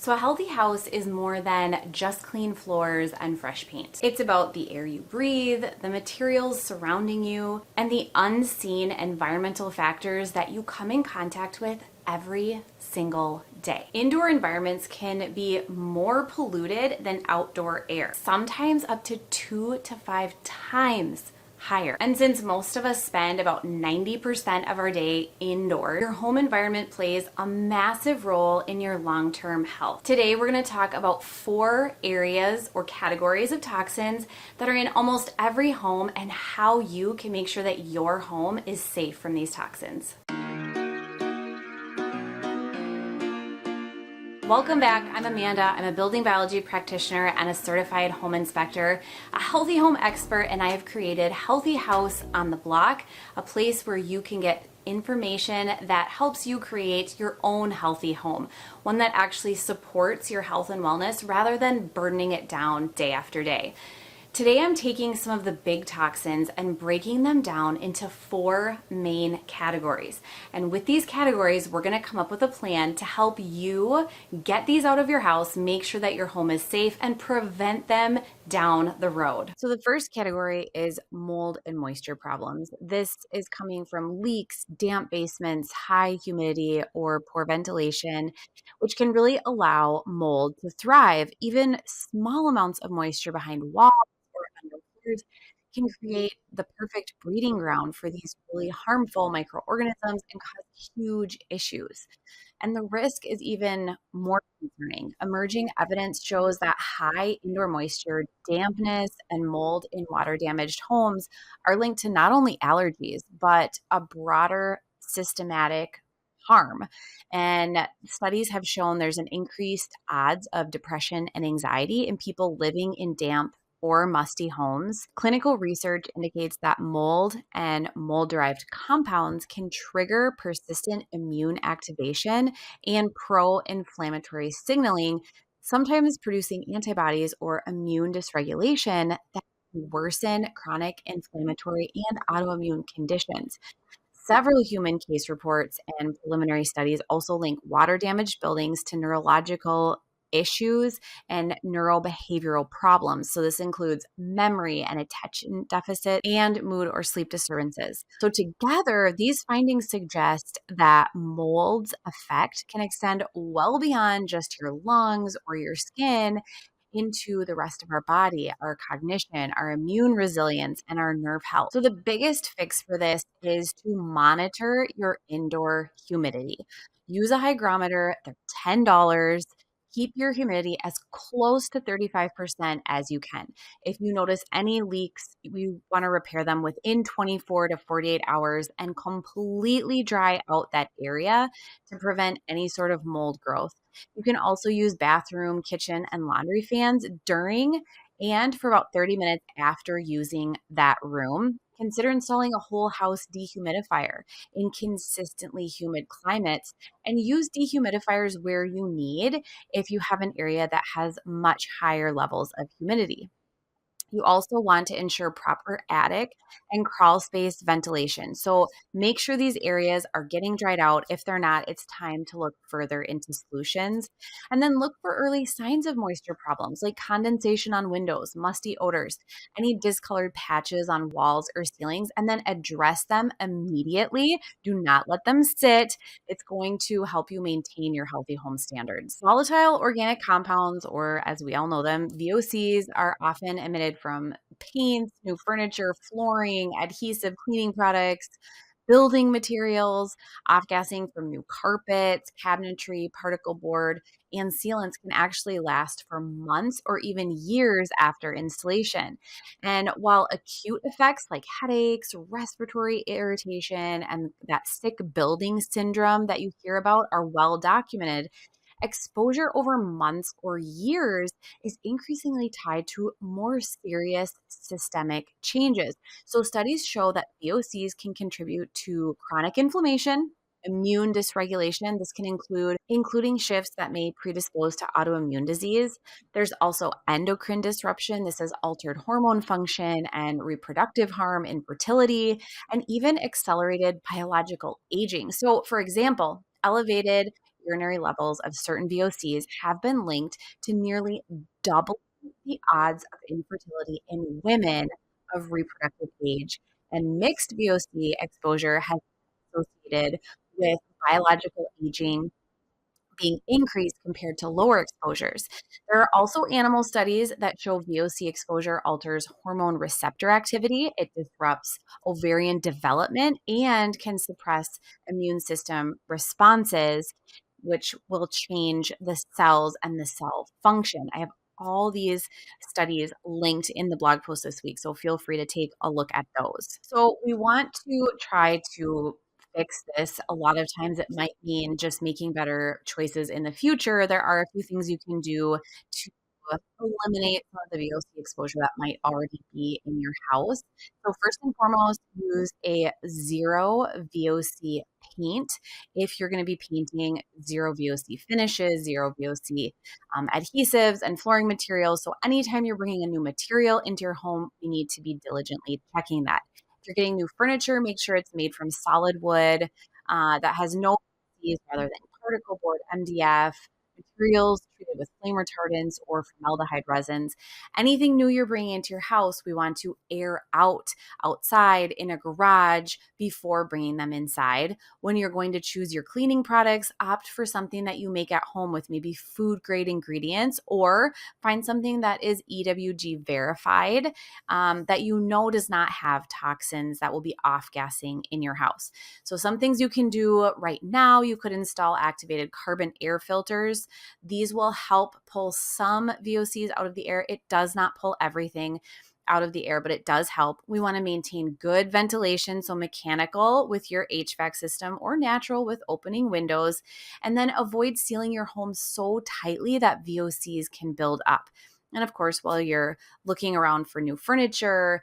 So a healthy house is more than just clean floors and fresh paint. It's about the air you breathe, the materials surrounding you, and the unseen environmental factors that you come in contact with every single day. Indoor environments can be more polluted than outdoor air, sometimes up to 2 to 5 times higher. And since most of us spend about 90% of our day indoors, your home environment plays a massive role in your long-term health. Today, we're going to talk about 4 areas or categories of toxins that are in almost every home and how you can make sure that your home is safe from these toxins. Welcome back. I'm Amanda. I'm a building biology practitioner and a certified home inspector, a healthy home expert, and I have created Healthy House on the Block, a place where you can get information that helps you create your own healthy home, one that actually supports your health and wellness rather than burdening it down day after day. Today, I'm taking some of the big toxins and breaking them down into 4 main categories. And with these categories, we're going to come up with a plan to help you get these out of your house, make sure that your home is safe, and prevent them down the road. So the first category is mold and moisture problems. This is coming from leaks, damp basements, high humidity, or poor ventilation, which can really allow mold to thrive. Even small amounts of moisture behind walls or under floors can create the perfect breeding ground for these really harmful microorganisms and cause huge issues. And the risk is even more concerning. Emerging evidence shows that high indoor moisture, dampness, and mold in water damaged homes are linked to not only allergies, but a broader systematic harm. And studies have shown there's an increased odds of depression and anxiety in people living in damp or musty homes. Clinical research indicates that mold and mold-derived compounds can trigger persistent immune activation and pro-inflammatory signaling, sometimes producing antibodies or immune dysregulation that can worsen chronic inflammatory and autoimmune conditions. Several human case reports and preliminary studies also link water damaged buildings to neurological issues and neurobehavioral problems. So this includes memory and attention deficit and mood or sleep disturbances. So together, these findings suggest that mold's effect can extend well beyond just your lungs or your skin into the rest of our body, our cognition, our immune resilience, and our nerve health. So, the biggest fix for this is to monitor your indoor humidity. Use a hygrometer, they're $10. Keep your humidity as close to 35% as you can. If you notice any leaks, you want to repair them within 24 to 48 hours and completely dry out that area to prevent any sort of mold growth. You can also use bathroom, kitchen, and laundry fans during and for about 30 minutes after using that room. Consider installing a whole house dehumidifier in consistently humid climates and use dehumidifiers where you need if you have an area that has much higher levels of humidity. You also want to ensure proper attic and crawl space ventilation. So make sure these areas are getting dried out. If they're not, it's time to look further into solutions. And then look for early signs of moisture problems like condensation on windows, musty odors, any discolored patches on walls or ceilings, and then address them immediately. Do not let them sit. It's going to help you maintain your healthy home standards. Volatile organic compounds, or as we all know them, VOCs, are often emitted from paints, new furniture, flooring, adhesive cleaning products, building materials. Off-gassing from new carpets, cabinetry, particle board, and sealants can actually last for months or even years after installation. And while acute effects like headaches, respiratory irritation, and that sick building syndrome that you hear about are well documented, exposure over months or years is increasingly tied to more serious systemic changes. So, studies show that VOCs can contribute to chronic inflammation, immune dysregulation. This can including shifts that may predispose to autoimmune disease. There's also endocrine disruption. This is altered hormone function and reproductive harm, infertility, and even accelerated biological aging. So, for example, elevated urinary levels of certain VOCs have been linked to nearly double the odds of infertility in women of reproductive age. And mixed VOC exposure has been associated with biological aging being increased compared to lower exposures. There are also animal studies that show VOC exposure alters hormone receptor activity. It disrupts ovarian development and can suppress immune system responses, which will change the cells and the cell function. I have all these studies linked in the blog post this week, so feel free to take a look at those. So, we want to try to fix this. A lot of times it might mean just making better choices in the future. There are a few things you can do to eliminate some of the VOC exposure that might already be in your house. So first and foremost, use a zero VOC paint. If you're going to be painting, zero VOC finishes, zero VOC adhesives and flooring materials. So anytime you're bringing a new material into your home, you need to be diligently checking that. If you're getting new furniture, make sure it's made from solid wood that has no PVCs rather than particle board, MDF, materials treated with flame retardants or formaldehyde resins. Anything new you're bringing into your house, we want to air out outside in a garage before bringing them inside. When you're going to choose your cleaning products, opt for something that you make at home with maybe food grade ingredients, or find something that is EWG verified that you know does not have toxins that will be off-gassing in your house. So some things you can do right now, you could install activated carbon air filters. These will help pull some VOCs out of the air. It does not pull everything out of the air, but it does help. We want to maintain good ventilation, so mechanical with your HVAC system or natural with opening windows, and then avoid sealing your home so tightly that VOCs can build up. And of course, while you're looking around for new furniture,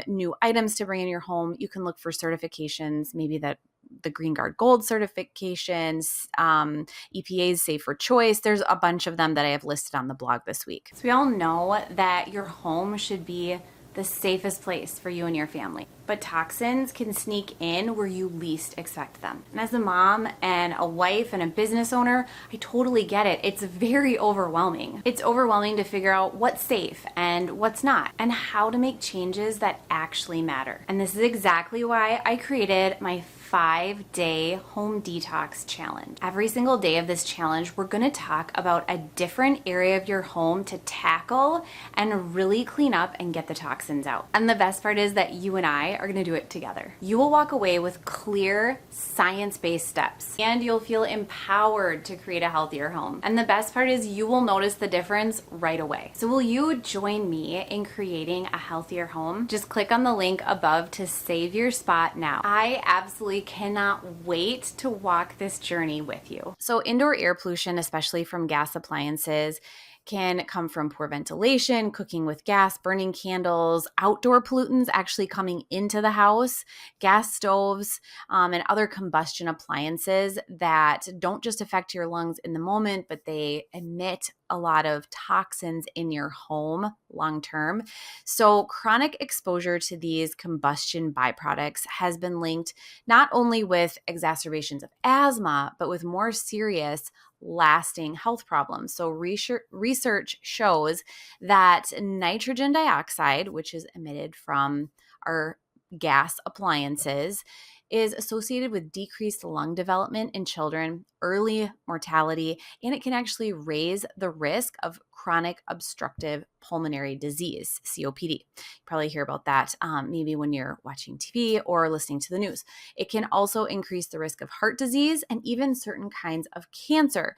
new items to bring in your home, you can look for certifications, maybe that the Green Guard Gold certifications, EPA's Safer Choice. There's a bunch of them that I have listed on the blog this week. So we all know that your home should be the safest place for you and your family. But toxins can sneak in where you least expect them. And as a mom and a wife and a business owner, I totally get it. It's very overwhelming. It's overwhelming to figure out what's safe and what's not, and how to make changes that actually matter. And this is exactly why I created my 5-day home detox challenge. Every single day of this challenge, we're going to talk about a different area of your home to tackle and really clean up and get the toxins out. And the best part is that you and I are going to do it together. You will walk away with clear, science-based steps, and you'll feel empowered to create a healthier home. And the best part is you will notice the difference right away. So will you join me in creating a healthier home? Just click on the link above to save your spot now. I absolutely cannot wait to walk this journey with you. So indoor air pollution, especially from gas appliances, can come from poor ventilation, cooking with gas, burning candles, outdoor pollutants actually coming into the house, gas stoves, and other combustion appliances that don't just affect your lungs in the moment, but they emit a lot of toxins in your home long term. So chronic exposure to these combustion byproducts has been linked not only with exacerbations of asthma, but with more serious lasting health problems. So research shows that nitrogen dioxide, which is emitted from our gas appliances, is associated with decreased lung development in children, early mortality, and it can actually raise the risk of chronic obstructive pulmonary disease, COPD. You probably hear about that maybe when you're watching TV or listening to the news. It can also increase the risk of heart disease and even certain kinds of cancer.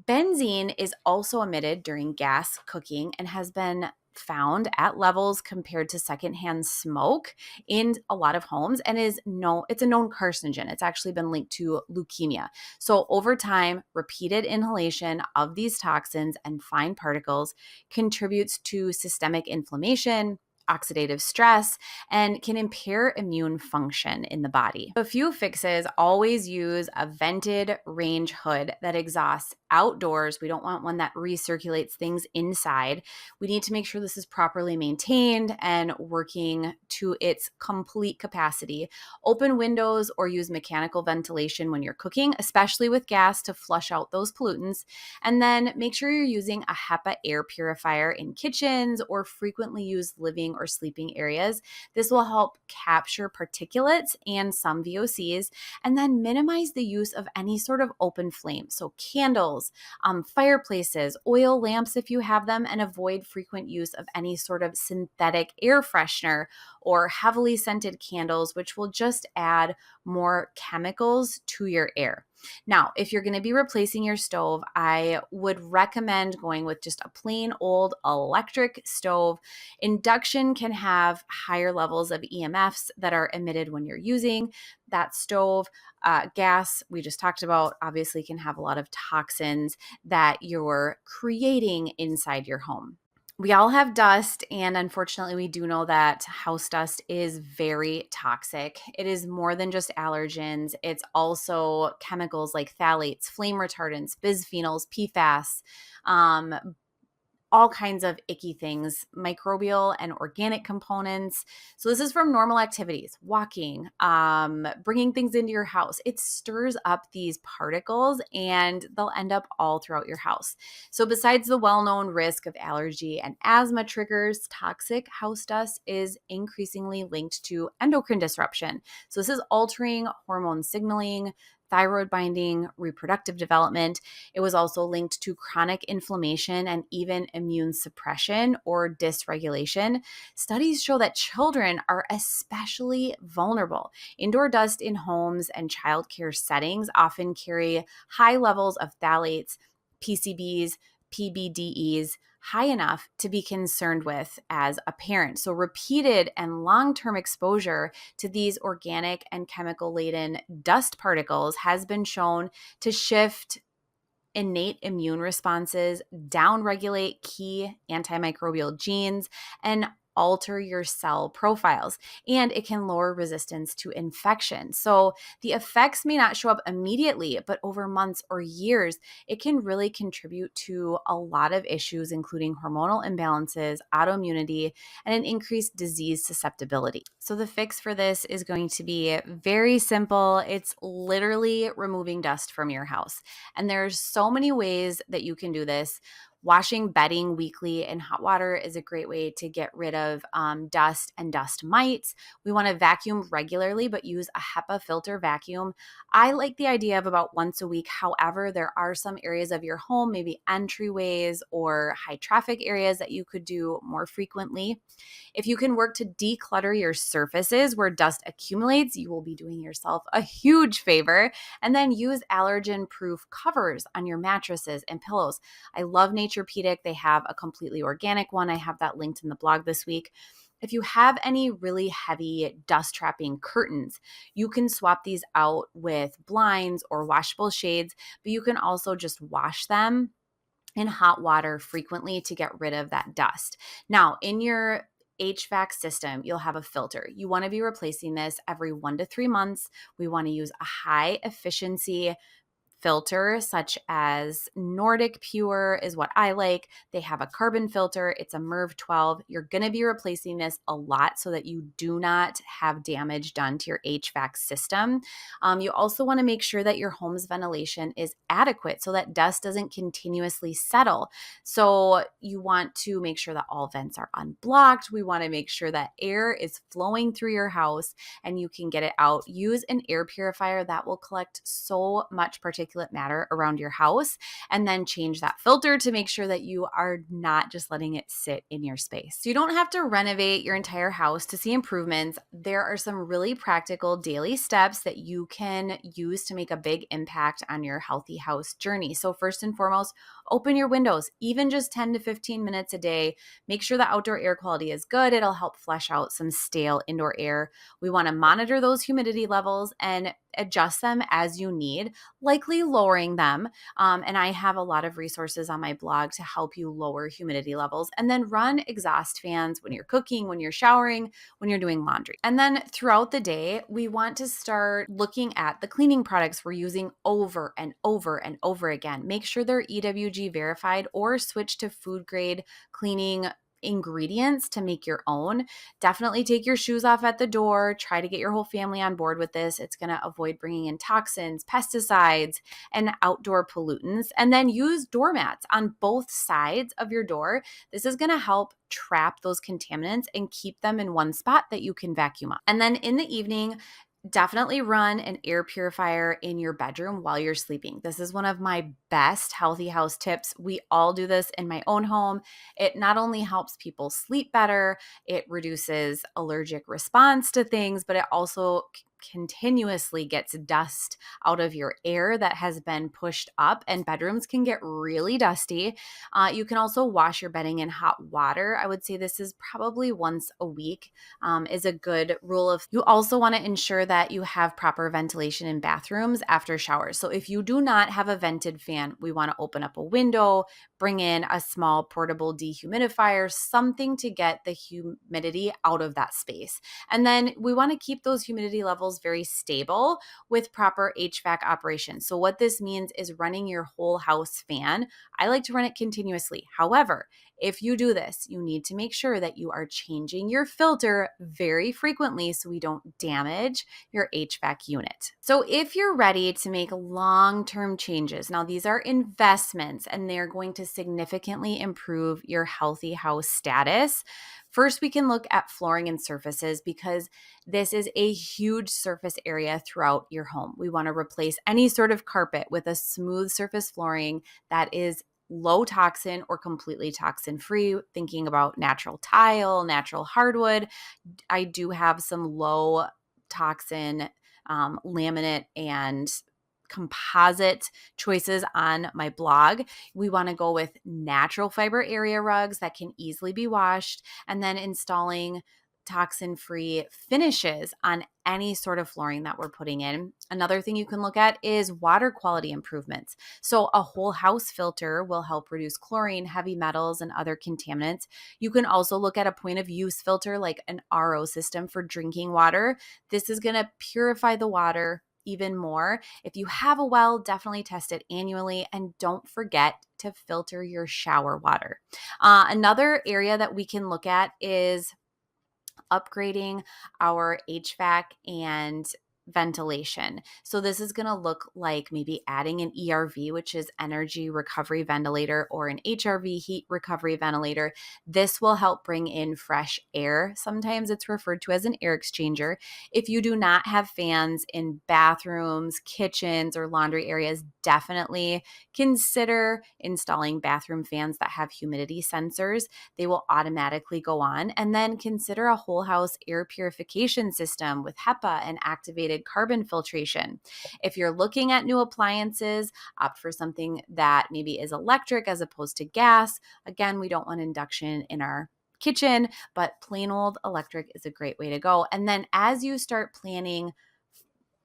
Benzene is also emitted during gas cooking and has been found at levels compared to secondhand smoke in a lot of homes, and it's a known carcinogen. It's actually been linked to leukemia. So over time, repeated inhalation of these toxins and fine particles contributes to systemic inflammation, oxidative stress, and can impair immune function in the body. A few fixes: always use a vented range hood that exhausts outdoors. We don't want one that recirculates things inside. We need to make sure this is properly maintained and working to its complete capacity. Open windows or use mechanical ventilation when you're cooking, especially with gas, to flush out those pollutants. And then make sure you're using a HEPA air purifier in kitchens or frequently used living or sleeping areas. This will help capture particulates and some VOCs, and then minimize the use of any sort of open flame. So candles, fireplaces, oil lamps if you have them, and avoid frequent use of any sort of synthetic air freshener or heavily scented candles, which will just add more chemicals to your air. Now, if you're going to be replacing your stove, I would recommend going with just a plain old electric stove. Induction can have higher levels of EMFs that are emitted when you're using that stove. Gas, we just talked about, obviously can have a lot of toxins that you're creating inside your home. We all have dust, and unfortunately, we do know that house dust is very toxic. It is more than just allergens. It's also chemicals like phthalates, flame retardants, bisphenols, PFAS, all kinds of icky things, microbial and organic components. So this is from normal activities: walking, bringing things into your house. It stirs up these particles and they'll end up all throughout your house. So besides the well-known risk of allergy and asthma triggers, toxic house dust is increasingly linked to endocrine disruption. So this is altering hormone signaling, thyroid binding, reproductive development. It was also linked to chronic inflammation and even immune suppression or dysregulation. Studies show that children are especially vulnerable. Indoor dust in homes and childcare settings often carry high levels of phthalates, PCBs, PBDEs, high enough to be concerned with as a parent. So repeated and long-term exposure to these organic and chemical-laden dust particles has been shown to shift innate immune responses, downregulate key antimicrobial genes, and alter your cell profiles, and it can lower resistance to infection. So the effects may not show up immediately, but over months or years, it can really contribute to a lot of issues, including hormonal imbalances, autoimmunity, and an increased disease susceptibility. So the fix for this is going to be very simple. It's literally removing dust from your house. And there's so many ways that you can do this. Washing bedding weekly in hot water is a great way to get rid of dust and dust mites. We want to vacuum regularly, but use a HEPA filter vacuum. I like the idea of about once a week. However, there are some areas of your home, maybe entryways or high traffic areas, that you could do more frequently. If you can work to declutter your surfaces where dust accumulates, you will be doing yourself a huge favor. And then use allergen-proof covers on your mattresses and pillows. I love Naturepedic. They have a completely organic one. I have that linked in the blog this week. If you have any really heavy dust trapping curtains, you can swap these out with blinds or washable shades, but you can also just wash them in hot water frequently to get rid of that dust. Now, in your HVAC system, you'll have a filter. You want to be replacing this every 1 to 3 months. We want to use a high efficiency filter, such as Nordic Pure is what I like. They have a carbon filter. It's a MERV 12. You're going to be replacing this a lot so that you do not have damage done to your HVAC system. You also want to make sure that your home's ventilation is adequate so that dust doesn't continuously settle. So you want to make sure that all vents are unblocked. We want to make sure that air is flowing through your house and you can get it out. Use an air purifier that will collect so much particulate matter around your house, and then change that filter to make sure that you are not just letting it sit in your space. So you don't have to renovate your entire house to see improvements. There are some really practical daily steps that you can use to make a big impact on your healthy house journey. So first and foremost, open your windows, even just 10 to 15 minutes a day. Make sure the outdoor air quality is good. It'll help flush out some stale indoor air. We want to monitor those humidity levels, and adjust them as you need, likely lowering them. And I have a lot of resources on my blog to help you lower humidity levels. And then run exhaust fans when you're cooking, when you're showering, when you're doing laundry. And then throughout the day, we want to start looking at the cleaning products we're using over and over and over again. Make sure they're EWG verified or switch to food grade cleaning ingredients to make your own. Definitely take your shoes off at the door. Try to get your whole family on board with this. It's going to avoid bringing in toxins, pesticides, and outdoor pollutants. And then use doormats on both sides of your door. This is going to help trap those contaminants and keep them in one spot that you can vacuum up. And then in the evening, definitely run an air purifier in your bedroom while you're sleeping. This is one of my best healthy house tips. We all do this in my own home. It not only helps people sleep better, it reduces allergic response to things, but it also continuously gets dust out of your air that has been pushed up, and bedrooms can get really dusty. You can also wash your bedding in hot water. I would say this is probably once a week is a good rule of. You also want to ensure that you have proper ventilation in bathrooms after showers. So if you do not have a vented fan, we want to open up a window, bring in a small portable dehumidifier, something to get the humidity out of that space. And then we want to keep those humidity levels very stable with proper HVAC operation. So what this means is running your whole house fan. I like to run it continuously. However, if you do this, you need to make sure that you are changing your filter very frequently so we don't damage your HVAC unit. So if you're ready to make long-term changes, now these are investments and they're going to significantly improve your healthy house status. First, we can look at flooring and surfaces because this is a huge surface area throughout your home. We want to replace any sort of carpet with a smooth surface flooring that is low toxin or completely toxin free, thinking about natural tile, natural hardwood. I do have some low toxin laminate and composite choices on my blog. We want to go with natural fiber area rugs that can easily be washed, and then installing toxin-free finishes on any sort of flooring that we're putting in. Another thing you can look at is water quality improvements. So a whole house filter will help reduce chlorine, heavy metals, and other contaminants. You can also look at a point of use filter like an RO system for drinking water. This is going to purify the water even more. If you have a well, definitely test it annually, and don't forget to filter your shower water. Another area that we can look at is upgrading our HVAC and ventilation. So this is going to look like maybe adding an ERV, which is energy recovery ventilator, or an HRV, heat recovery ventilator. This will help bring in fresh air. Sometimes it's referred to as an air exchanger. If you do not have fans in bathrooms, kitchens, or laundry areas, definitely consider installing bathroom fans that have humidity sensors. They will automatically go on. And then consider a whole house air purification system with HEPA and activated carbon filtration. If you're looking at new appliances, opt for something that maybe is electric as opposed to gas. Again, we don't want induction in our kitchen, but plain old electric is a great way to go. And then as you start planning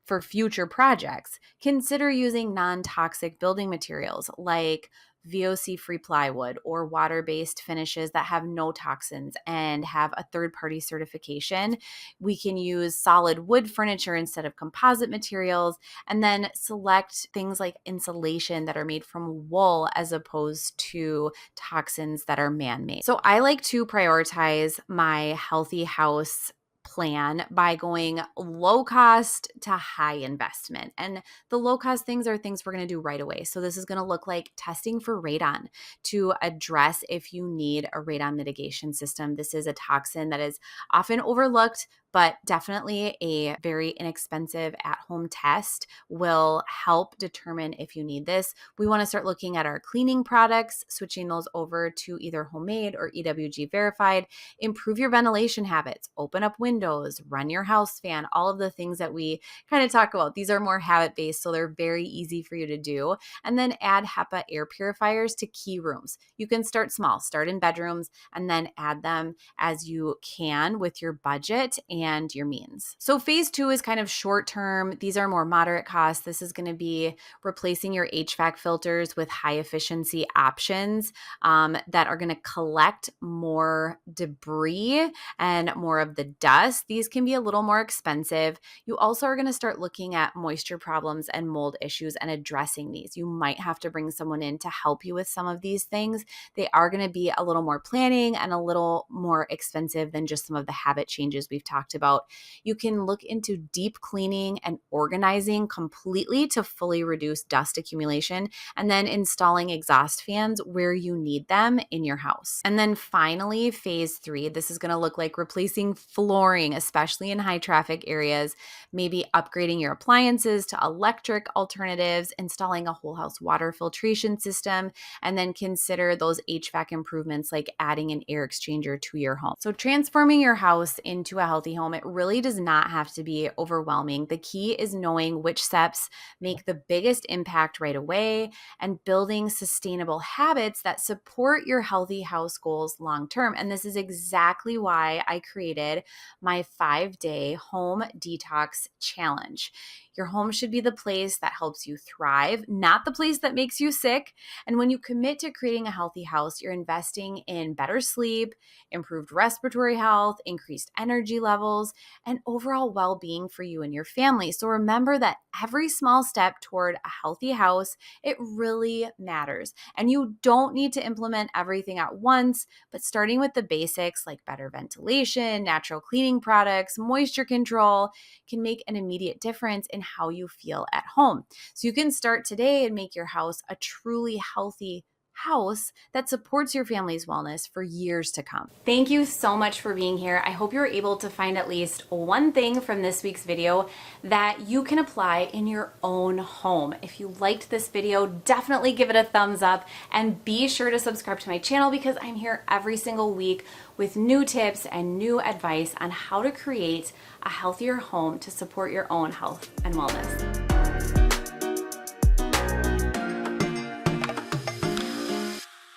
for future projects, consider using non-toxic building materials like VOC-free plywood or water-based finishes that have no toxins and have a third-party certification. We can use solid wood furniture instead of composite materials, and then select things like insulation that are made from wool as opposed to toxins that are man-made. So I like to prioritize my healthy house plan by going low cost to high investment. And the low cost things are things we're going to do right away. So this is going to look like testing for radon to address if you need a radon mitigation system. This is a toxin that is often overlooked, but definitely a very inexpensive at-home test will help determine if you need this. We want to start looking at our cleaning products, switching those over to either homemade or EWG verified. Improve your ventilation habits, open up windows, windows, run your house fan, all of the things that we kind of talk about. These are more habit-based, so they're very easy for you to do. And then add HEPA air purifiers to key rooms. You can start small, start in bedrooms, and then add them as you can with your budget and your means. So phase 2 is kind of short term. These are more moderate costs. This is going to be replacing your HVAC filters with high efficiency options that are going to collect more debris and more of the dust. These can be a little more expensive. You also are going to start looking at moisture problems and mold issues and addressing these. You might have to bring someone in to help you with some of these things. They are going to be a little more planning and a little more expensive than just some of the habit changes we've talked about. You can look into deep cleaning and organizing completely to fully reduce dust accumulation, and then installing exhaust fans where you need them in your house. And then finally, phase 3, this is going to look like replacing flooring, especially in high traffic areas, maybe upgrading your appliances to electric alternatives, installing a whole house water filtration system, and then consider those HVAC improvements like adding an air exchanger to your home. So transforming your house into a healthy home, it really does not have to be overwhelming. The key is knowing which steps make the biggest impact right away and building sustainable habits that support your healthy house goals long term. And this is exactly why I created my 5-day home detox challenge. Your home should be the place that helps you thrive, not the place that makes you sick. And when you commit to creating a healthy house, you're investing in better sleep, improved respiratory health, increased energy levels, and overall well-being for you and your family. So remember that every small step toward a healthy house, it really matters. And you don't need to implement everything at once, but starting with the basics like better ventilation, natural cleaning products, moisture control can make an immediate difference in how you feel at home. So you can start today and make your house a truly healthy house that supports your family's wellness for years to come. Thank you so much for being here. I hope you're able to find at least one thing from this week's video that you can apply in your own home. If you liked this video, definitely give it a thumbs up and be sure to subscribe to my channel because I'm here every single week with new tips and new advice on how to create a healthier home to support your own health and wellness.